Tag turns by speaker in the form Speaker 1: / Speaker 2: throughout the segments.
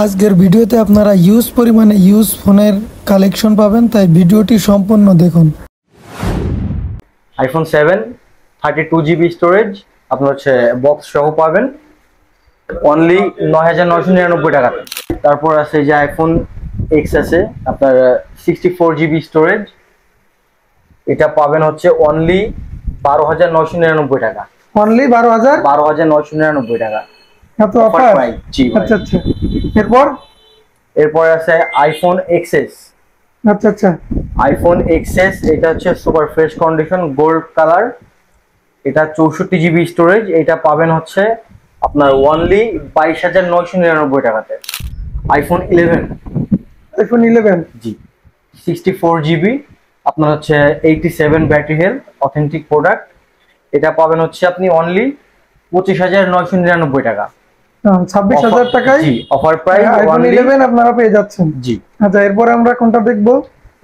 Speaker 1: আজকের ভিডিওতে আপনারা ইউজ পরিমাণে ইউজ ফোনের কালেকশন পাবেন, তাই ভিডিওটি সম্পূর্ণ দেখুন।
Speaker 2: আইফোন 7 32GB স্টোরেজ আপনার হচ্ছে বক্স সহ পাবেন অনলি 9999 টাকাতে। তারপর আছে যে আইফোন এক্স আছে আপনার 64GB স্টোরেজ, এটা পাবেন হচ্ছে অনলি 12999 টাকা।
Speaker 1: অনলি
Speaker 2: 12999 টাকা
Speaker 1: এত অফার?
Speaker 2: জি
Speaker 1: আচ্ছা আচ্ছা।
Speaker 2: এরপর আছে আইফোন এক্সএস।
Speaker 1: আচ্ছা আচ্ছা।
Speaker 2: আইফোন এক্সএস এটা হচ্ছে super fresh condition gold colour, এটা 64GB স্টোরেজ, এটা পাবেন হচ্ছে আপনার অনলি 22999 টাকাতে। আইফোন 11 জি 64GB আপনার হচ্ছে 87 ব্যাটারি হেলথ, অথেন্টিক প্রোডাক্ট, এটা পাবেন হচ্ছে আপনি অনলি 25999 টাকা।
Speaker 1: 26,000 টাকায়
Speaker 2: জি অফার প্রাইস
Speaker 1: আইফোন 11 আপনারা পেয়ে যাচ্ছেন।
Speaker 2: জি
Speaker 1: আচ্ছা, এরপর আমরা কোনটা দেখব?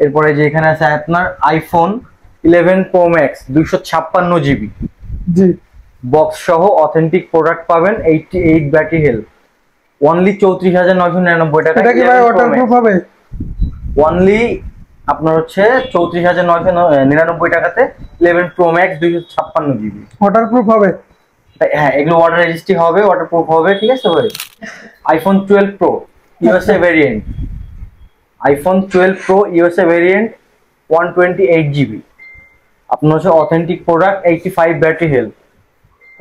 Speaker 2: এরপরে যে এখানে আছে আপনার আইফোন 11 প্রো ম্যাক্স 256GB
Speaker 1: জি
Speaker 2: বক্স সহ অথেন্টিক প্রোডাক্ট পাবেন, 88 ব্যাটারি হেলথ, অনলি 34999 টাকা।
Speaker 1: এটা কি ভাই ওয়াটারপ্রুফ হবে?
Speaker 2: অনলি আপনার হচ্ছে 34999 টাকাতে 11 প্রো ম্যাক্স 256GB
Speaker 1: ওয়াটারপ্রুফ হবে?
Speaker 2: হ্যাঁ, এগুলো ওয়াটার রেজিস্ট্রি হবে, ওয়াটারপ্রুফ হবে, ঠিক আছে ভাই। IPhone 12 pro USA variant, iPhone 12 pro USA variant 128GB আপনার হচ্ছে authentic product, 85 battery health,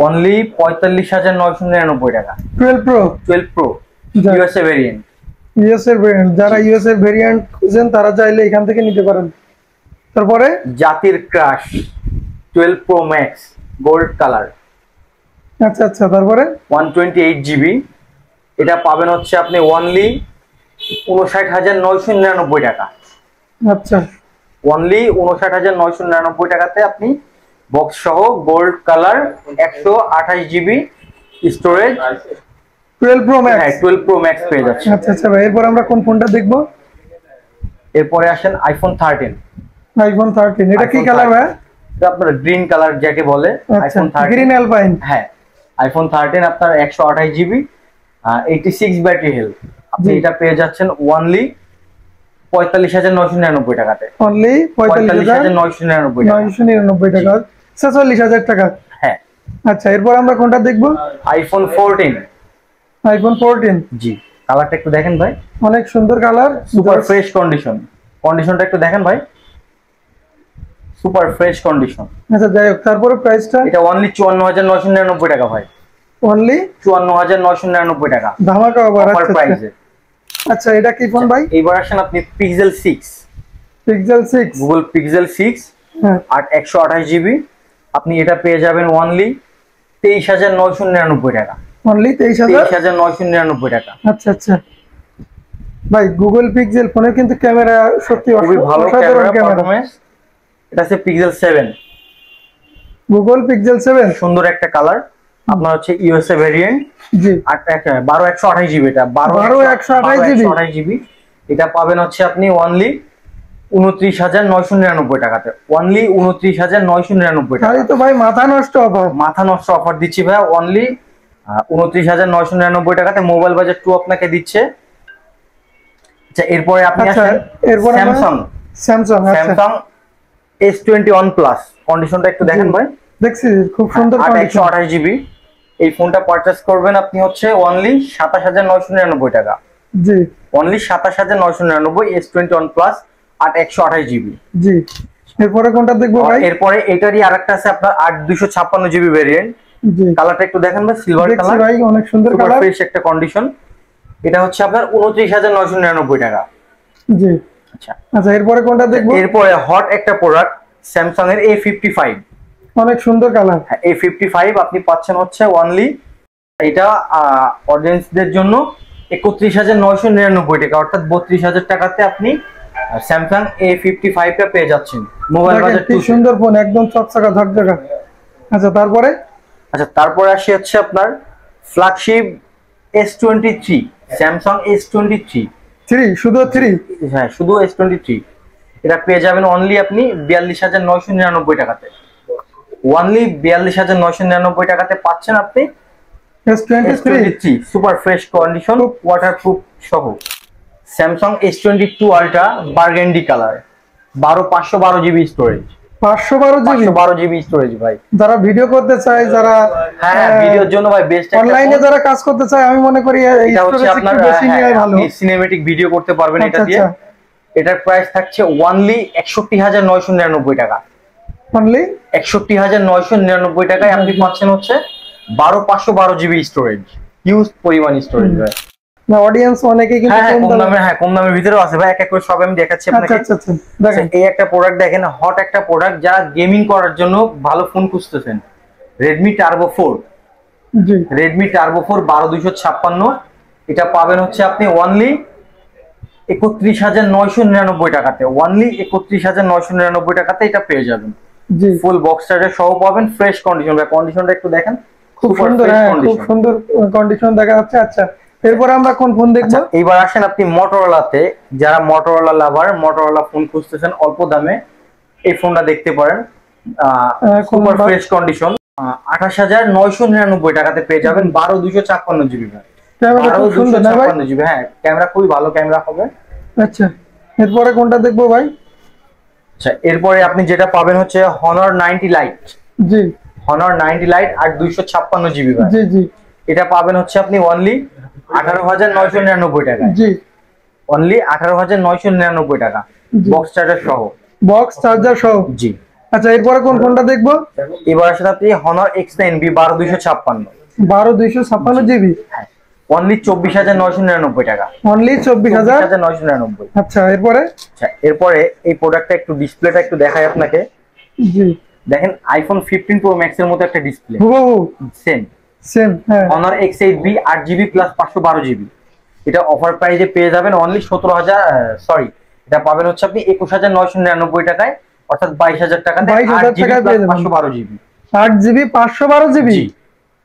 Speaker 2: only 45,999 টাকা। 12 প্রো ইউএসএ ভেরিয়েন্ট,
Speaker 1: ইউএসএর ভেরিয়েন্ট, যারা ইউএসএর ভেরিয়েন্ট খুঁজেন তারা চাইলে এখান থেকে নিতে পারেন। তারপরে
Speaker 2: জাতির crush 12 pro max gold colour.
Speaker 1: আচ্ছা আচ্ছা। তারপরে
Speaker 2: 128GB এটা পাবেন হচ্ছে আপনি অনলি 59,999 টাকা।
Speaker 1: আচ্ছা,
Speaker 2: অনলি 59,999 টাকাতে আপনি বক্স সহ gold colour 128GB storage
Speaker 1: 12 pro max.
Speaker 2: হ্যাঁ 12 প্রো ম্যাক্স পেয়ে যাচ্ছে।
Speaker 1: আচ্ছা আচ্ছা ভাই, এরপর আমরা কোন ফোনটা দেখব?
Speaker 2: এরপরে আসেন আইফোন 13।
Speaker 1: আইফোন 13 এটা কি কালার ভাই?
Speaker 2: এটা আপনার গ্রিন কালার যাকে বলে আইফোন 13,
Speaker 1: গ্রিন অ্যালপাইন।
Speaker 2: হ্যাঁ আইফোন 13 আপনার 128GB 86 ব্যাটারি হেলথ, আপনি এটা পেয়ে যাচ্ছেন অনলি 45,999 টাকাতে।
Speaker 1: অনলি
Speaker 2: 45,999
Speaker 1: টাকা, 46,000 টাকা।
Speaker 2: হ্যাঁ।
Speaker 1: আচ্ছা, এরপর আমরা কোনটা দেখব?
Speaker 2: আইফোন 14।
Speaker 1: আইফোন 14
Speaker 2: জি কালারটা একটু দেখেন ভাই,
Speaker 1: অনেক সুন্দর কালার,
Speaker 2: সুপার ফ্রেশ কন্ডিশন, কন্ডিশনটা একটু দেখেন ভাই, সুপার ফ্রেশ কন্ডিশন।
Speaker 1: আচ্ছা যাই হোক, তারপরে প্রাইসটা?
Speaker 2: এটা অনলি 54,999 টাকা ভাই।
Speaker 1: অনলি
Speaker 2: 54,999 টাকা
Speaker 1: ধামাকা অফার
Speaker 2: প্রাইসে।
Speaker 1: আচ্ছা, এটা কি ফোন ভাই?
Speaker 2: এইবার আসেন আপনি পিক্সেল 6, গুগল পিক্সেল 6 আর 128GB আপনি এটা পেয়ে যাবেন অনলি 23,999 টাকা।
Speaker 1: অনলি
Speaker 2: 23,999 টাকা।
Speaker 1: আচ্ছা আচ্ছা ভাই, গুগল পিক্সেল ফোনের কিন্তু ক্যামেরা সত্যি
Speaker 2: খুবই ভালো ক্যামেরা পারফরম্যান্স। এটা আছে পিক্সেল 7,
Speaker 1: গুগল পিক্সেল 7,
Speaker 2: সুন্দর একটা কালার, আপনার হচ্ছে ইউএসএ ভেরিয়েন্ট
Speaker 1: জি
Speaker 2: 128GB, এটা 128GB এটা পাবেন হচ্ছে আপনি অনলি 29,999 টাকাতে। অনলি 29,999 টাকা।
Speaker 1: তাই তো ভাই, মাথা নষ্ট অফার,
Speaker 2: মাথা নষ্ট অফার দিচ্ছি ভাই, অনলি 29,999 টাকাতে মোবাইল বাজার 2 আপনাকে দিচ্ছে। আচ্ছা, এরপরে আপনি আসেন স্যামসাং S21 প্লাস, কন্ডিশনটা একটু দেখেন ভাই।
Speaker 1: দেখছি, খুব সুন্দর কন্ডিশন।
Speaker 2: 128GB এই ফোনটা পারচেজ করবেন আপনি হচ্ছে অনলি 27,999 টাকা।
Speaker 1: জি
Speaker 2: অনলি 27,999 S21 প্লাস আর 128GB।
Speaker 1: জি, এরপরে কোনটা দেখবো ভাই?
Speaker 2: এরপরে এটারই আরেকটা আছে আপনার 256GB ভেরিয়েন্ট।
Speaker 1: জি
Speaker 2: কালারটা একটু দেখেন ভাই, সিলভার কালার
Speaker 1: ভাই, অনেক সুন্দর কালার,
Speaker 2: ফ্রেশ একটা কন্ডিশন। এটা হচ্ছে আপনার 29,999 টাকা।
Speaker 1: জি
Speaker 2: আচ্ছা
Speaker 1: আচ্ছা, এরপরে কোনটা দেখবো?
Speaker 2: এরপরে হট একটা প্রোডাক্ট স্যামসাং এর A55,
Speaker 1: অনেক সুন্দর কালার।
Speaker 2: A55 আপনি পাচ্ছেন হচ্ছে অনলি, এটা অডিয়েন্সদের জন্য 31,999 টাকা, অর্থাৎ 32,000 টাকাতে আপনি স্যামসাং A55 টা পেয়ে যাচ্ছেন। মোবাইল বাজার
Speaker 1: কি সুন্দর ফোন, একদম চকচকা ঝকঝকা। আচ্ছা তারপরে
Speaker 2: আসি হচ্ছে আপনার ফ্ল্যাগশিপ S23, স্যামসাং S23
Speaker 1: শুধু 3,
Speaker 2: হ্যাঁ শুধু S23, এটা পেয়ে যাবেন অনলি আপনি 42,999 টাকাতে। অনলি 42,999 টাকাতে পাচ্ছেন আপনি
Speaker 1: S23
Speaker 2: super fresh condition, waterproof সহ। Samsung S22 ultra burgundy colour, 512 GB storage.
Speaker 1: 512
Speaker 2: GB storage ভাই।
Speaker 1: যারা ভিডিও করতে চায়, যারা
Speaker 2: হ্যাঁ ভিডিওর জন্য ভাই বেস্ট।
Speaker 1: অনলাইনে যারা কাজ করতে চায়, আমি মনে করি
Speaker 2: এটা হচ্ছে আপনার বেশি নেওয়াই ভালো। সিনেমেটিক ভিডিও করতে পারবেন এটা দিয়ে। এটার প্রাইস থাকছে অনলি 61999 টাকা।
Speaker 1: অনলি
Speaker 2: 61999 টাকায় আপনি পাচ্ছেন হচ্ছে 512 জিবি স্টোরেজ, হিউজ পরিমাণ স্টোরেজ ভাই।
Speaker 1: না অডিয়েন্স অনেকেই কিন্তু
Speaker 2: কম দামের ভিতরেও আছে ভাই, এক এক করে সব আমি দেখাচ্ছি আপনাকে।
Speaker 1: আচ্ছা দেখেন
Speaker 2: এই একটা প্রোডাক্ট দেখেন, হট একটা প্রোডাক্ট, যারা গেমিং করার জন্য ভালো ফোন খুঁজতেছেন। Redmi Turbo 4,
Speaker 1: জি
Speaker 2: Redmi Turbo 4 12256, এটা পাবেন হচ্ছে আপনি অনলি 31999 টাকাতে। অনলি 31999 টাকাতে এটা পেয়ে যাবেন।
Speaker 1: জি
Speaker 2: ফুল বক্স চার্জার সহ পাবেন, ফ্রেশ কন্ডিশন। ভাই কন্ডিশনটা একটু দেখেন,
Speaker 1: খুব সুন্দর, খুব সুন্দর কন্ডিশন দেখা যাচ্ছে। আচ্ছা এরপর আমরা কোন ফোন দেখব?
Speaker 2: এইবার আসেন আপনি মোটরোলাতে, যারা মোটরোলা লাভার, মোটরোলা ফোন খুঁজতেছেন অল্প দামে, এই ফোনটা দেখতে পারেন। সুপার ফ্রেশ কন্ডিশন, 28999 টাকাতে পেয়ে যাবেন। 12256 জিবি ভাই, 12256 জিবি। হ্যাঁ ক্যামেরা খুবই ভালো ক্যামেরা হবে।
Speaker 1: আচ্ছা এরপরে কোনটা দেখবো ভাই?
Speaker 2: আচ্ছা এরপরে আপনি যেটা পাবেন হচ্ছে Honor 90 Lite।
Speaker 1: জি
Speaker 2: Honor 90 Lite আর 256 জিবি ভাই।
Speaker 1: জি জি
Speaker 2: এটা পাবেন হচ্ছে আপনি অনলি 18999 টাকা।
Speaker 1: জি
Speaker 2: অনলি 18999 টাকা, বক্স চার্জার সহ।
Speaker 1: বক্স চার্জার সহ,
Speaker 2: জি।
Speaker 1: আচ্ছা এরপরে কোন ফোনটা দেখবো?
Speaker 2: এবার আসলে আপনি Honor X9B 12256,
Speaker 1: 12256 জিবি,
Speaker 2: অনলি 24999 টাকা।
Speaker 1: অনলি
Speaker 2: 24999।
Speaker 1: আচ্ছা এরপরে?
Speaker 2: আচ্ছা এরপরে এই প্রোডাক্টটা একটু ডিসপ্লেটা একটু দেখাই আপনাকে।
Speaker 1: জি
Speaker 2: দেখেন iPhone 15 Pro Max এর মতো একটা ডিসপ্লে, সেম
Speaker 1: সেম। হ্যাঁ
Speaker 2: Honor X8B 8GB plus 512 GB. এটা অফার প্রাইসে পেয়ে যাবেন অনলি 17000, সরি এটা পাবেন হচ্ছে আপনি 21999 টাকায়, অর্থাৎ 22000 টাকাতে 512 জিবি।
Speaker 1: 8GB 512 জিবি,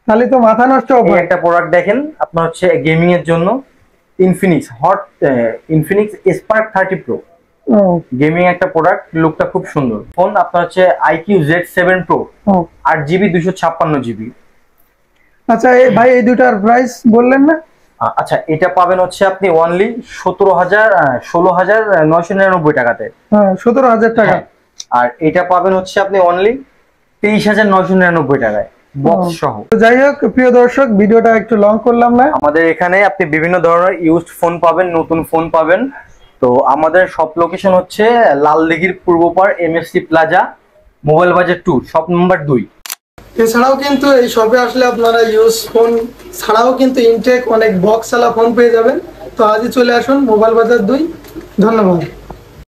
Speaker 1: তাহলে তো মাথা নষ্ট হবে।
Speaker 2: একটা প্রোডাক্ট দেখেন আপনার হচ্ছে গেমিং এর জন্য, Infinix Spark 30 Pro, গেমিং একটা প্রোডাক্ট, লুকটা খুব সুন্দর। ফোন আপনার হচ্ছে IQ Z7 Pro, 8GB 256 GB.
Speaker 1: আচ্ছা এই ভাই এই দুটার প্রাইস বললেন না?
Speaker 2: আচ্ছা এটা পাবেন হচ্ছে আপনি অনলি 16999 টাকাতে।
Speaker 1: হ্যাঁ 17000 টাকা।
Speaker 2: আর এটা পাবেন হচ্ছে আপনি অনলি 23999 টাকায়, বক্স সহ।
Speaker 1: যাই হোক প্রিয় দর্শক, ভিডিওটা একটু লং করলাম না।
Speaker 2: আমাদের এখানে আপনি বিভিন্ন ধরনের ইউজড ফোন পাবেন, নতুন ফোন পাবেন। তো আমাদের শপ লোকেশন হচ্ছে লালদিঘির পূর্বপাড় MFC প্লাজা, মোবাইল বাজার 2, শপ নাম্বার 2।
Speaker 1: এছাড়াও কিন্তু এই শপে আসলে আপনারা ইউজ ফোন ছাড়াও কিন্তু ইনটেক অনেক বক্স চালা ফোন পেয়ে যাবেন। তো আজই চলে আসুন মোবাইল বাজার 2। ধন্যবাদ।